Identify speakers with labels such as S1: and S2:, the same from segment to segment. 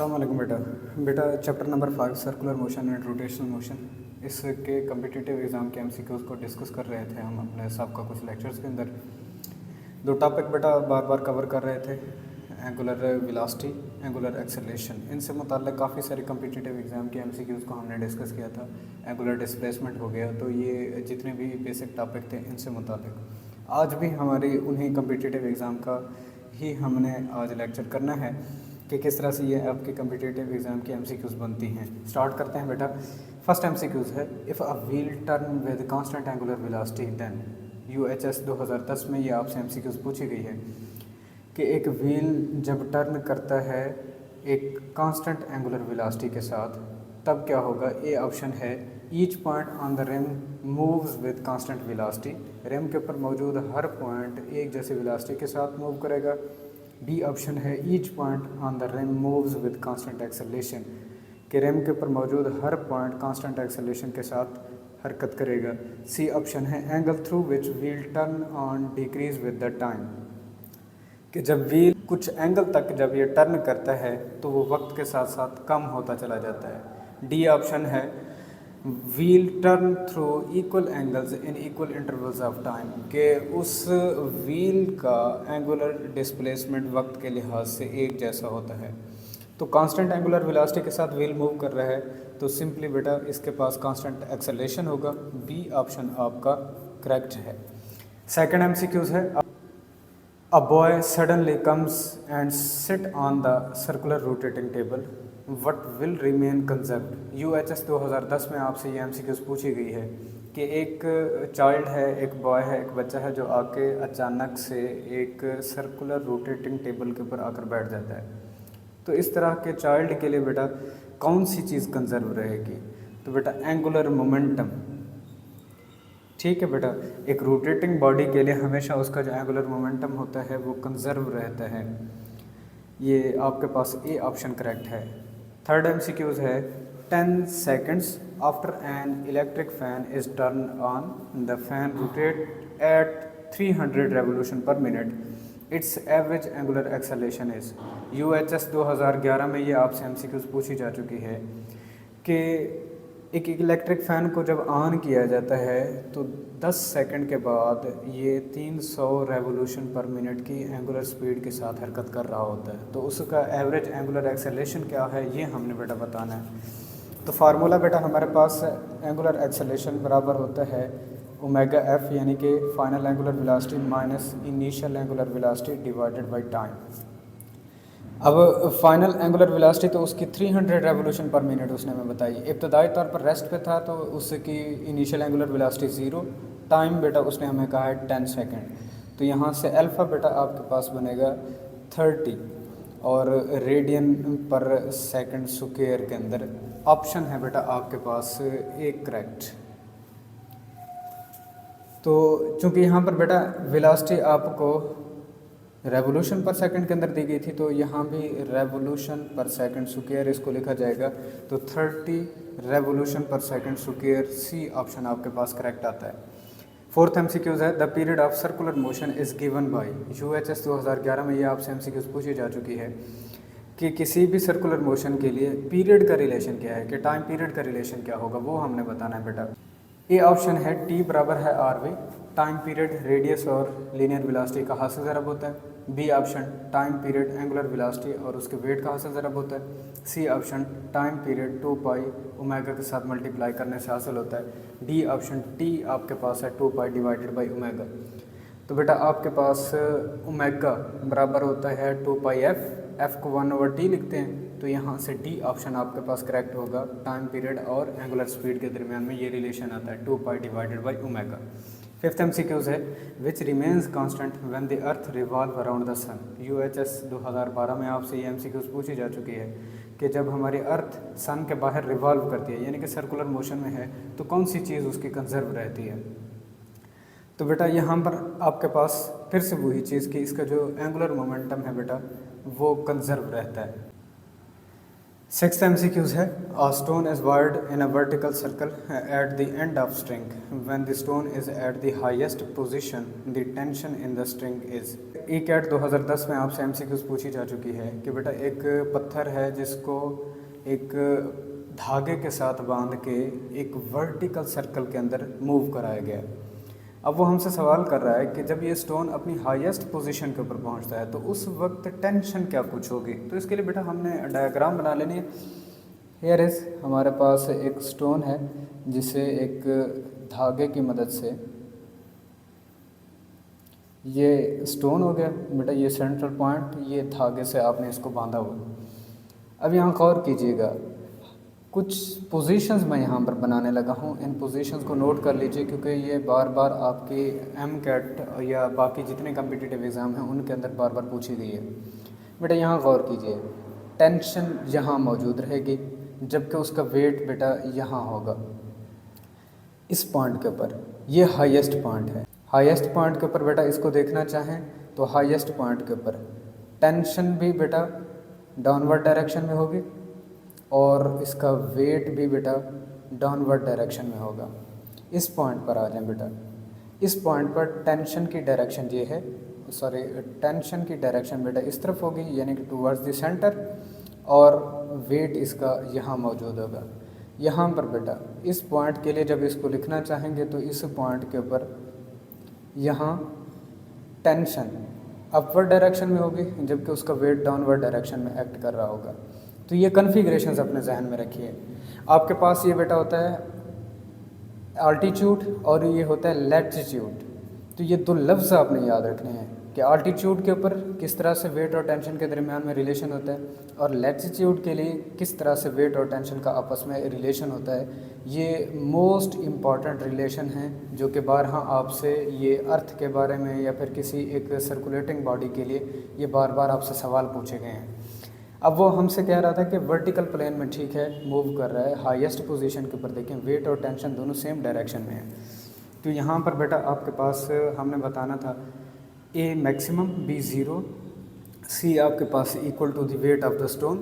S1: अस्सलाम वालेकुम बेटा chapter number 5 circular motion and rotational motion इसके कम्पिटिटिव एग्ज़ाम के एमसीक्यूज़ को डिस्कस कर रहे थे हम अपने सबका कुछ लेक्चर्स के अंदर। दो टॉपिक बेटा बार बार कवर कर रहे थे, एंगुलर वेलोसिटी, एंगुलर एक्सेलरेशन। इनसे मुताल्लिक़ काफ़ी सारे कम्पिटिटिव एग्ज़ाम के एमसीक्यूज़ को हमने डिस्कस किया था। एंगुलर डिस्प्लेसमेंट हो गया, तो ये जितने भी बेसिक टॉपिक थे इनसे मुताल्लिक़ आज भी हमारी उन्हीं कम्पिटिटिव एग्ज़ाम का ही हमने आज लेक्चर करना है कि किस तरह से ये आपके कम्पिटिटिव एग्ज़ाम की एमसीक्यूज़ बनती हैं। स्टार्ट करते हैं बेटा। फर्स्ट एमसीक्यूज़ है, if a wheel turn with constant angular velocity then UHS 2010 में ये आपसे एमसीक्यूज़ पूछी गई है कि एक व्हील जब टर्न करता है एक कांस्टेंट एंगुलर वेलोसिटी के साथ तब क्या होगा। ए ऑप्शन है, each point on the rim moves with constant velocity, rim के ऊपर मौजूद हर पॉइंट एक जैसी वेलोसिटी के साथ मूव करेगा। बी ऑप्शन है, each point on the rim moves with constant acceleration, कि रिम के ऊपर मौजूद हर पॉइंट कांस्टेंट एक्सेलरेशन के साथ हरकत करेगा। सी ऑप्शन है, angle through which wheel turn on decrease with the time, कि जब व्हील कुछ एंगल तक जब ये टर्न करता है तो वो वक्त के साथ साथ कम होता चला जाता है। डी ऑप्शन है, wheel turn through equal angles in equal intervals of time, के उस व्हील का एंगुलर डिस्प्लेसमेंट वक्त के लिहाज से एक जैसा होता है। तो कांस्टेंट एंगुलर वेलोसिटी के साथ व्हील मूव कर रहा है तो सिंपली बेटा इसके पास कांस्टेंट एक्सेलरेशन होगा। बी ऑप्शन आपका करेक्ट है। सेकंड एमसीक्यूज है, a boy suddenly comes and sit on the circular rotating table, what will remain conserved. UHS 2010 में आपसे ये एमसीक्यूज़ पूछी गई है कि एक चाइल्ड है, एक बॉय है, एक बच्चा है जो आके अचानक से एक सर्कुलर रोटेटिंग टेबल के ऊपर आकर बैठ जाता है। तो इस तरह के चाइल्ड के लिए बेटा कौन सी चीज़ कंजर्व रहेगी। तो बेटा एंगुलर मोमेंटम। ठीक है बेटा, एक रोटेटिंग बॉडी के लिए हमेशा उसका जो एंगुलर मोमेंटम होता है वो कंजर्व रहता है। ये आपके पास ए ऑप्शन करेक्ट है। थर्ड एमसीक्यूज है, 10 seconds after an electric fan is turn on the fan rotate eight 300 revolution पर minute, it's average angular acceleration is. UHS 2011 में ये आपसे एमसीक्यूज पूछी जा चुकी है कि एक इलेक्ट्रिक फ़ैन को जब ऑन किया जाता है तो 10 सेकंड के बाद ये 300 रेवोल्यूशन पर मिनट की एंगुलर स्पीड के साथ हरकत कर रहा होता है। तो उसका एवरेज एंगुलर एक्सेलरेशन क्या है ये हमने बेटा बताना है। तो फार्मूला बेटा हमारे पास एंगुलर एक्सेलरेशन बराबर होता है ओमेगा एफ, यानी कि final angular velocity minus initial angular velocity divided by time. अब फाइनल एंगुलर वेलोसिटी तो उसकी 300 रेवोल्यूशन पर मिनट उसने हमें बताई। इब्तदाई तौर पर रेस्ट पे था तो उसकी इनिशियल एंगुलर वेलोसिटी 0, टाइम बेटा उसने हमें कहा है 10 सेकंड। तो यहाँ से अल्फ़ा बेटा आपके पास बनेगा 30 और रेडियन पर सेकंड स्क्वायर के अंदर ऑप्शन है बेटा आपके पास एक करेक्ट। तो चूँकि यहाँ पर बेटा वेलोसिटी आपको रेवोल्यूशन पर सेकंड के अंदर दी गई थी तो यहाँ भी रेवोल्यूशन पर सेकंड स्क्वायर इसको लिखा जाएगा। तो 30 रेवोल्यूशन पर सेकंड स्क्वायर, सी ऑप्शन आपके पास करेक्ट आता है। फोर्थ एमसीक्यूज है, the period of circular motion is given by. UHS 2011 में ये आपसे एमसीक्यूज पूछी जा चुकी है कि किसी भी सर्कुलर मोशन के लिए पीरियड का रिलेशन क्या है, कि टाइम पीरियड का रिलेशन क्या होगा वो हमने बताना है बेटा। ए ऑप्शन है, टी बराबर है R V, time period radius और लीनियर वेलोसिटी का हासिल ज़रब होता है। B option, time period angular velocity और उसके वेट का हासिल ज़रब होता है। C option, time period 2 pi omega के साथ मल्टीप्लाई करने से हासिल होता है। डी ऑप्शन, टी आपके पास है 2 पाई डिवाइडेड बाई ओमेगा। तो बेटा आपके पास ओमेगा बराबर होता है 2 पाई एफ, एफ को 1/t लिखते हैं। तो यहाँ से डी ऑप्शन आपके पास करेक्ट होगा। टाइम पीरियड और एंगुलर स्पीड के दरमियान में ये रिलेशन आता है 2 pi divided by omega. Fifth MCQs है, which remains constant when the earth revolve around the sun. UHS 2012 में आपसे ये एमसीक्यूज पूछी जा चुकी है कि जब हमारी अर्थ सन के बाहर रिवॉल्व करती है यानी कि सर्कुलर मोशन में है तो कौन सी चीज़ उसकी कंजर्व रहती है। तो बेटा यहाँ पर आपके पास फिर से वही चीज़ कि इसका जो एंगुलर मोमेंटम है बेटा वो कंजर्व रहता है। सिक्स्थ MCQs है a stone is wired in a vertical circle at the end of string. When the stone is at the highest position, the tension in the string is. ECAT 2010 में आपसे MCQs पूछी जा चुकी है कि बेटा एक पत्थर है जिसको एक धागे के साथ बांध के एक वर्टिकल सर्कल के अंदर मूव कराया गया। अब वो हमसे सवाल कर रहा है कि जब ये स्टोन अपनी हाईएस्ट पोजीशन के ऊपर पहुंचता है तो उस वक्त टेंशन क्या कुछ होगी। तो इसके लिए बेटा हमने डायग्राम बना लेनी है। हियर इज़ हमारे पास एक स्टोन है जिसे एक धागे की मदद से, ये स्टोन हो गया बेटा, ये सेंट्रल पॉइंट, ये धागे से आपने इसको बांधा हुआ। अब यहाँ गौर कीजिएगा, कुछ पोजीशंस मैं यहाँ पर बनाने लगा हूँ, इन पोजीशंस को नोट कर लीजिए क्योंकि ये बार बार आपके MCAT या बाकी जितने कम्पिटिटिव एग्ज़ाम हैं उनके अंदर बार बार पूछी गई है। बेटा यहाँ गौर कीजिए, टेंशन यहाँ मौजूद रहेगी जबकि उसका वेट बेटा यहाँ होगा इस पॉइंट के ऊपर। ये हाईएस्ट पॉइंट है, हाईएस्ट पॉइंट के ऊपर बेटा इसको देखना चाहें तो हाईएस्ट पॉइंट के ऊपर टेंशन भी बेटा डाउनवर्ड डायरेक्शन में होगी और इसका वेट भी बेटा डाउनवर्ड डायरेक्शन में होगा। इस पॉइंट पर आ जाएं बेटा, इस पॉइंट पर टेंशन की डायरेक्शन ये है, सॉरी टेंशन की डायरेक्शन बेटा इस तरफ होगी यानी कि टूवर्ड्स द सेंटर, और वेट इसका यहाँ मौजूद होगा। यहाँ पर बेटा इस पॉइंट के लिए जब इसको लिखना चाहेंगे तो इस पॉइंट के ऊपर यहाँ टेंशन अपवर्ड डायरेक्शन में होगी जबकि उसका वेट डाउनवर्ड डायरेक्शन में एक्ट कर रहा होगा। तो ये कन्फिग्रेशंस अपने जहन में रखिए। आपके पास ये बेटा होता है आल्टीट्यूड और ये होता है लैटिट्यूड। तो ये दो लफ्ज़ आपने याद रखने हैं कि आल्टीट्यूड के ऊपर किस तरह से वेट और टेंशन के दरमियान में रिलेशन होता है और लैटिट्यूड के लिए किस तरह से वेट और टेंशन का आपस में रिलेशन होता है। ये मोस्ट इम्पॉर्टेंट रिलेशन हैं जो कि बारहा आपसे ये अर्थ के बारे में या फिर किसी एक सर्कुलेटिंग बॉडी के लिए ये बार बार आपसे सवाल पूछे गए हैं। अब वो हमसे कह रहा था कि वर्टिकल प्लेन में ठीक है मूव कर रहा है, हाईएस्ट पोजीशन के ऊपर देखें वेट और टेंशन दोनों सेम डायरेक्शन में है। तो यहाँ पर बेटा आपके पास हमने बताना था A मैक्सिमम, B 0, C आपके पास equal to the weight of the stone,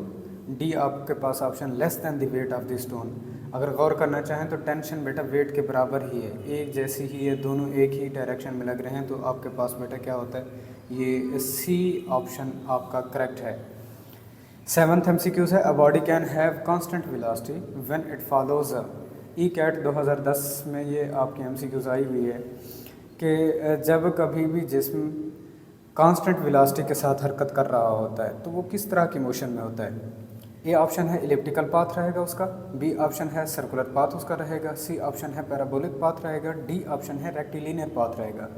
S1: D आपके पास option less than the weight of the stone. अगर गौर करना चाहें तो टेंशन बेटा वेट के बराबर ही है, एक जैसी ही है, दोनों एक ही डायरेक्शन में लग रहे हैं। तो आपके पास बेटा क्या होता है, ये C ऑप्शन आपका करेक्ट है। 7th MCQs है, a body can have constant velocity when it follows a. ECAT 2010 में ये आपकी MCQs आई हुई है कि जब कभी भी जिस्म कांस्टेंट वेलोसिटी के साथ हरकत कर रहा होता है तो वो किस तरह की मोशन में होता है। ए ऑप्शन है इलिप्टिकल पाथ रहेगा उसका, बी ऑप्शन है सर्कुलर पाथ उसका रहेगा, सी ऑप्शन है पैराबोलिक पाथ रहेगा, डी ऑप्शन है रेक्टिलिनियर पाथ रहेगा।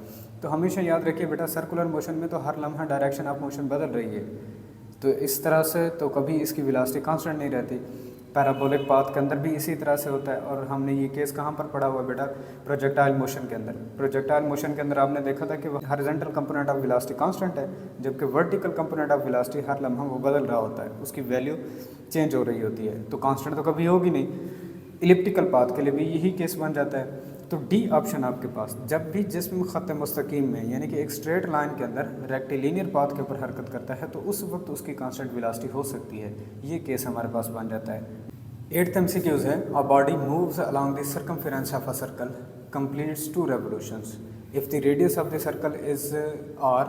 S1: तो हमेशा याद रखिए बेटा सर्कुलर मोशन में तो हर लम्हा डायरेक्शन ऑफ मोशन बदल रही है, तो इस तरह से तो कभी इसकी वेलोसिटी कांस्टेंट नहीं रहती। पैराबोलिक पाथ के अंदर भी इसी तरह से होता है। और हमने ये केस कहाँ पर पढ़ा हुआ है बेटा, प्रोजेक्टाइल मोशन के अंदर। प्रोजेक्टाइल मोशन के अंदर आपने देखा था कि horizontal component of velocity constant है जबकि वर्टिकल कंपोनेंट ऑफ वेलोसिटी हर लम्हा वो बदल रहा होता है, उसकी वैल्यू चेंज हो रही होती है। तो कांस्टेंट तो कभी होगी नहीं। इलिप्टिकल पाथ के लिए भी यही केस बन जाता है। तो डी ऑप्शन आपके पास, जब भी जिस्म ख़त मुस्तकीम में यानी कि एक स्ट्रेट लाइन के अंदर रेक्टिलिनियर पाथ के ऊपर हरकत करता है तो उस वक्त उसकी कांस्टेंट वेलोसिटी हो सकती है। ये केस हमारे पास बन जाता है। 8th MCQs है, a body moves along the circumference of a circle completes 2 revolutions if the radius of the circle is r,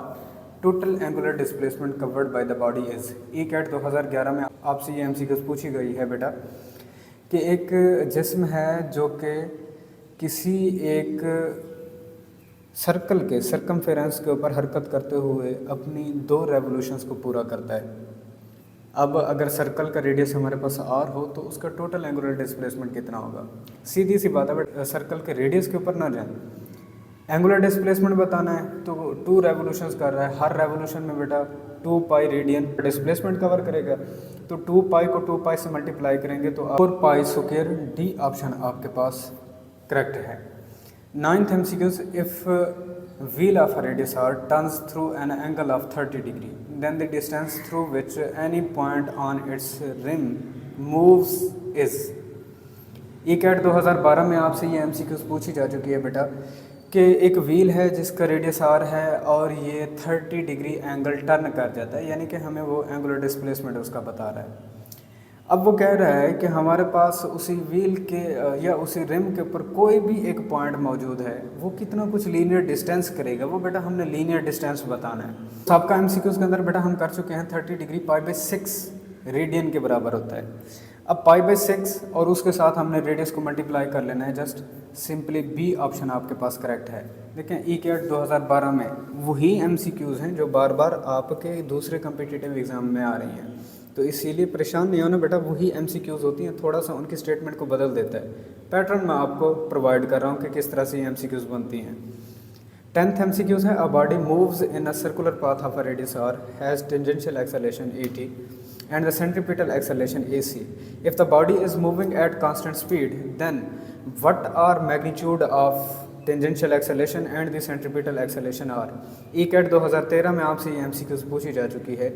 S1: total angular displacement covered by the body is. ECAT 2011 में आपसे ये MCQs पूछी गई है बेटा कि एक जिस्म है जो कि किसी एक सर्कल के सर्कमफेरेंस के ऊपर हरकत करते हुए अपनी 2 रेवोल्यूशंस को पूरा करता है। अब अगर सर्कल का रेडियस हमारे पास r हो तो उसका टोटल एंगुलर डिस्प्लेसमेंट कितना होगा। सीधी सी बात है बट सर्कल के रेडियस के ऊपर ना जाए, एंगुलर डिस्प्लेसमेंट बताना है तो 2 रेवोल्यूशंस कर रहा है, हर रेवोल्यूशन में बेटा 2 पाई रेडियन डिस्प्लेसमेंट कवर करेगा। तो 2 पाई को 2 पाई से मल्टीप्लाई करेंगे तो 4 पाई स्क्वायर, डी ऑप्शन आपके पास करेक्ट है। 9th MCQs, if wheel of a radius r turns through an angle of 30 degree, then the distance through which any point on its rim moves is। ECAT 2012 में आपसे ये MCQs पूछी जा चुकी है बेटा कि एक व्हील है जिसका रेडियस r है और ये 30 डिग्री एंगल टर्न कर जाता है, यानी कि हमें वो एंगुलर डिस्प्लेसमेंट उसका बता रहा है। अब वो कह रहा है कि हमारे पास उसी व्हील के या उसी रिम के ऊपर कोई भी एक पॉइंट मौजूद है, वो कितना कुछ लीनियर डिस्टेंस करेगा, वो बेटा हमने लीनियर डिस्टेंस बताना है। तो आपका एमसीक्यूज़ के अंदर बेटा हम कर चुके हैं 30 डिग्री π/6 रेडियन के बराबर होता है। अब π/6 और उसके साथ हमने रेडियस को मल्टीप्लाई कर लेना है, जस्ट सिंपली बी ऑप्शन आपके पास करेक्ट है। देखें ECAT 2012 में वही एमसीक्यूज़ हैं जो बार बार आपके दूसरे कम्पिटिटिव एग्ज़ाम में आ रही हैं, तो इसीलिए परेशान नहीं होना बेटा, वही एमसीक्यूज़ होती हैं, थोड़ा सा उनकी स्टेटमेंट को बदल देता है। पैटर्न मैं आपको प्रोवाइड कर रहा हूँ कि किस तरह से ये एमसीक्यूज़ बनती हैं। 10th एमसीक्यूज़ है, a body moves in a circular path of a radius r has tangential acceleration at and the centripetal acceleration AC. If the body is moving at constant speed, then what are magnitude of tangential acceleration and the centripetal acceleration are? ECAT 2013 में आपसे ये MCQs पूछी जा चुकी है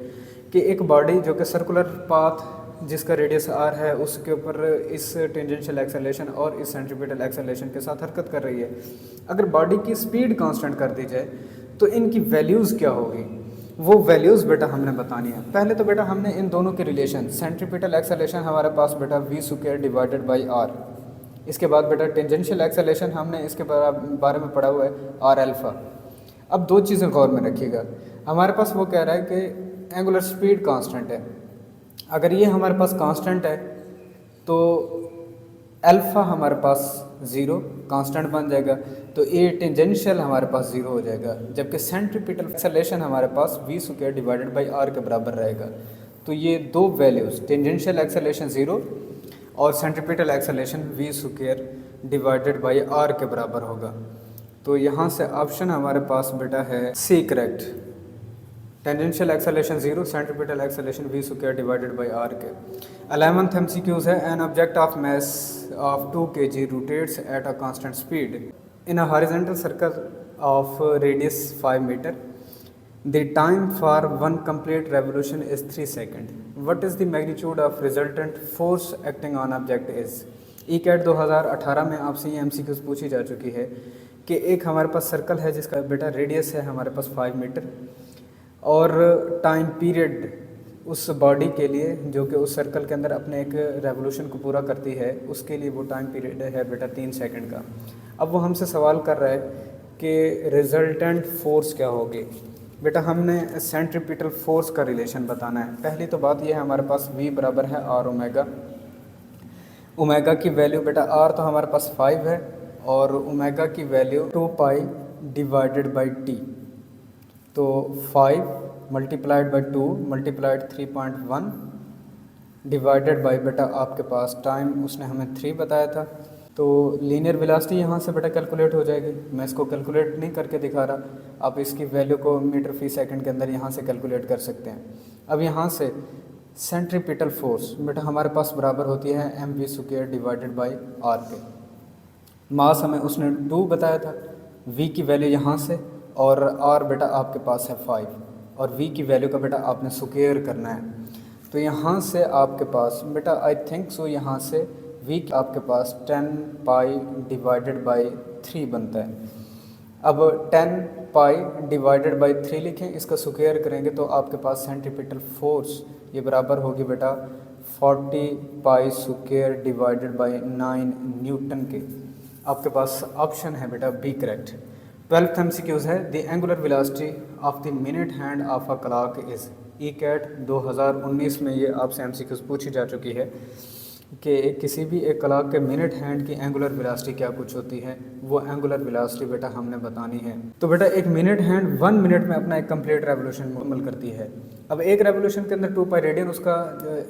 S1: कि एक body जो कि सर्कुलर पाथ जिसका रेडियस r है उसके ऊपर इस टेंजेंशियल एक्सेलरेशन और इस सेंट्रीपिटल एक्सेलरेशन के साथ हरकत कर रही है, अगर बॉडी की स्पीड कांस्टेंट कर दी जाए तो इनकी वैल्यूज़ क्या होगी, वो वैल्यूज़ बेटा हमने बतानी है। पहले तो बेटा हमने इन दोनों के रिलेशन, सेंट्रीपिटल एक्सेलरेशन हमारे पास बेटा v² डिवाइडेड बाई r, इसके बाद बेटा टेंजेंशियल एक्सेलरेशन हमने इसके बारे में पढ़ा हुआ है r अल्फ़ा। अब दो चीज़ें गौर में रखिएगा, हमारे पास वो कह रहा है कि एंगुलर स्पीड कांस्टेंट है, अगर ये हमारे पास कांस्टेंट है तो अल्फ़ा हमारे पास 0 कांस्टेंट बन जाएगा, तो ए टेंजेंशियल हमारे पास 0 हो जाएगा, जबकि सेंट्रीपिटल एक्सेलरेशन हमारे पास v² डिवाइडेड बाई r के बराबर रहेगा। तो ये दो वैल्यूज़, टेंजेंशियल एक्सेलरेशन 0 और centripetal acceleration v² divided by r के बराबर होगा। तो यहाँ से ऑप्शन हमारे पास बेटा है C correct, tangential acceleration 0, centripetal acceleration v² divided by r के। 11th एमसीक्यूज़ है, an object of mass of 2 kg rotates at a constant speed in a horizontal circle of radius 5 meter. The time for one complete revolution is 3 seconds. What is the magnitude of resultant force acting on object is? ECAT 2018 में आपसे ये MCQs पूछी जा चुकी है कि एक हमारे पास सर्कल है जिसका बेटा रेडियस है हमारे पास 5 मीटर और टाइम पीरियड उस बॉडी के लिए जो कि उस सर्कल के अंदर अपने एक रेवोल्यूशन को पूरा करती है, उसके लिए वो टाइम पीरियड है बेटा 3 सेकंड का। अब वो हमसे सवाल कर रहा है कि रिजल्टेंट फोर्स क्या होगी। बेटा हमने सेंट्रीपिटल फोर्स का रिलेशन बताना है। पहली तो बात ये है, हमारे पास v बराबर है r ओमेगा, ओमेगा की वैल्यू बेटा r तो हमारे पास 5 है और ओमेगा की value 2 pi divided by t, तो 5 multiplied by 2 multiplied 3.1 divided by बेटा आपके पास टाइम उसने हमें 3 बताया था, तो लीनियर वेलोसिटी यहाँ से बेटा कैलकुलेट हो जाएगी। मैं इसको कैलकुलेट नहीं करके दिखा रहा, आप इसकी वैल्यू को मीटर फी सेकंड के अंदर यहाँ से कैलकुलेट कर सकते हैं। अब यहाँ से सेंट्रीपिटल फोर्स बेटा हमारे पास बराबर होती है mv² डिवाइडेड बाई r के। मास हमें उसने 2 बताया था, v की वैल्यू यहाँ से और r बेटा आपके पास है 5 और v की वैल्यू का बेटा आपने स्क्वायर करना है, तो यहाँ से आपके पास बेटा आई थिंक सो यहाँ से v आपके पास 10 पाई डिवाइडेड बाई 3 बनता है। अब 10 पाई डिवाइडेड बाई 3 लिखें, इसका स्क्वायर करेंगे तो आपके पास सेंट्रीपिटल फोर्स ये बराबर होगी बेटा 40 pi square divided by 9 Newton के। आपके पास ऑप्शन है बेटा बी करेक्ट। 12th एमसीक्यूज़ है, the angular velocity of the minute hand of a clock is. ECAT 2019 में ये आपसे एमसीक्यूज़ पूछी जा चुकी है कि किसी भी एक क्लॉक के मिनट हैंड की एंगुलर वेलोसिटी क्या कुछ होती है, वो एंगुलर वेलोसिटी बेटा हमने बतानी है। तो बेटा एक मिनट हैंड 1 मिनट में अपना एक कंप्लीट रेवोल्यूशन मुकम्मल करती है। अब एक रेवोल्यूशन के अंदर 2 पाई रेडियन उसका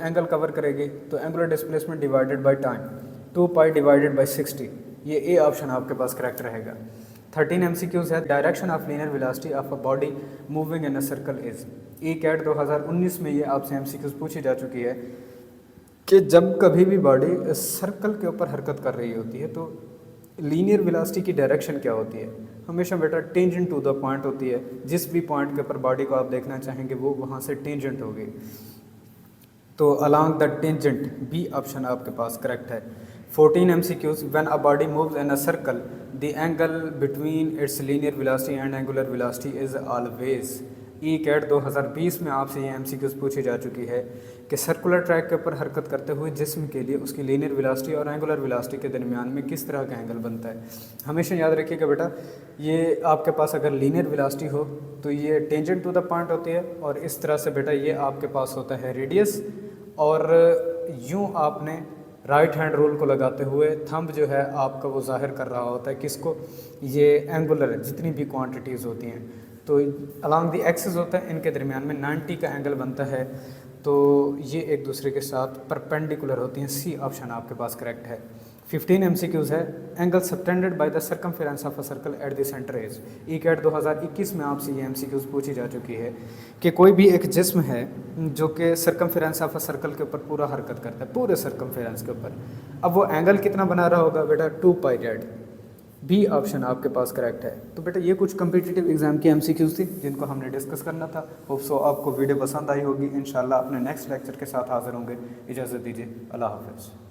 S1: एंगल कवर करेगी, तो angular displacement divided by time 2 pi divided by 60, ये ए ऑप्शन आपके पास करेक्ट रहेगा। 13 एमसीक्यूज़ है, direction of linear velocity of a body moving in a circle is. ECAT 2019 में ये आपसे एमसीक्यूज़ पूछी जा चुकी है कि जब कभी भी बॉडी सर्कल के ऊपर हरकत कर रही होती है तो लीनियर वेलोसिटी की डायरेक्शन क्या होती है, हमेशा बेटा टेंजेंट टू द पॉइंट होती है। जिस भी पॉइंट के ऊपर बॉडी को आप देखना चाहेंगे वो वहाँ से टेंजेंट होगी, तो along the tangent B option आपके पास करेक्ट है। 14 MCQs, when a body moves in a circle, the angle between its linear velocity and angular velocity is always E CAT 2020 में आपसे ये एमसीक्यूज पूछी जा चुकी है कि सर्कुलर ट्रैक के ऊपर हरकत करते हुए जिस्म के लिए उसकी लीनियर वेलोसिटी और एंगुलर वेलोसिटी के दरमियान में किस तरह का एंगल बनता है। हमेशा याद रखिएगा बेटा, ये आपके पास अगर लीनियर वेलोसिटी हो तो ये टेंजेंट टू द पॉइंट होती है, और इस तरह से बेटा ये आपके पास होता है रेडियस, और यूँ आपने राइट हैंड रूल को लगाते हुए थंब जो है आपका वो जाहिर कर रहा होता है किसको, ये एंगुलर जितनी भी क्वांटिटीज़ होती हैं, तो अलॉन्ग दी एक्सिस होता है, इनके दरमियान में 90 का एंगल बनता है, तो ये एक दूसरे के साथ परपेंडिकुलर होती हैं। सी ऑप्शन आपके पास करेक्ट है। 15 एमसीक्यूज़ है। Angle subtended by the circumference of a circle at the centre is. E CAT 2021 में आपसे ये एमसीक्यूज़ पूछी जा चुकी है कि कोई भी एक जिस्म है जो कि सर्कमफेरेंस ऑफ अ सर्कल के ऊपर पूरा हरकत करता है, पूरे सर्कमफेरेंस के ऊपर, अब वो एंगल कितना बना रहा होगा बेटा, 2πz। बी ऑप्शन आपके पास करेक्ट है। तो बेटा ये कुछ कम्पिटिटिव एग्जाम की एमसीक्यूज़ थी जिनको हमने डिस्कस करना था। होप सो आपको वीडियो पसंद आई होगी। इंशाल्लाह अपने नेक्स्ट लेक्चर के साथ हाजिर होंगे। इजाज़त दीजिए, अल्लाह हाफ़िज़।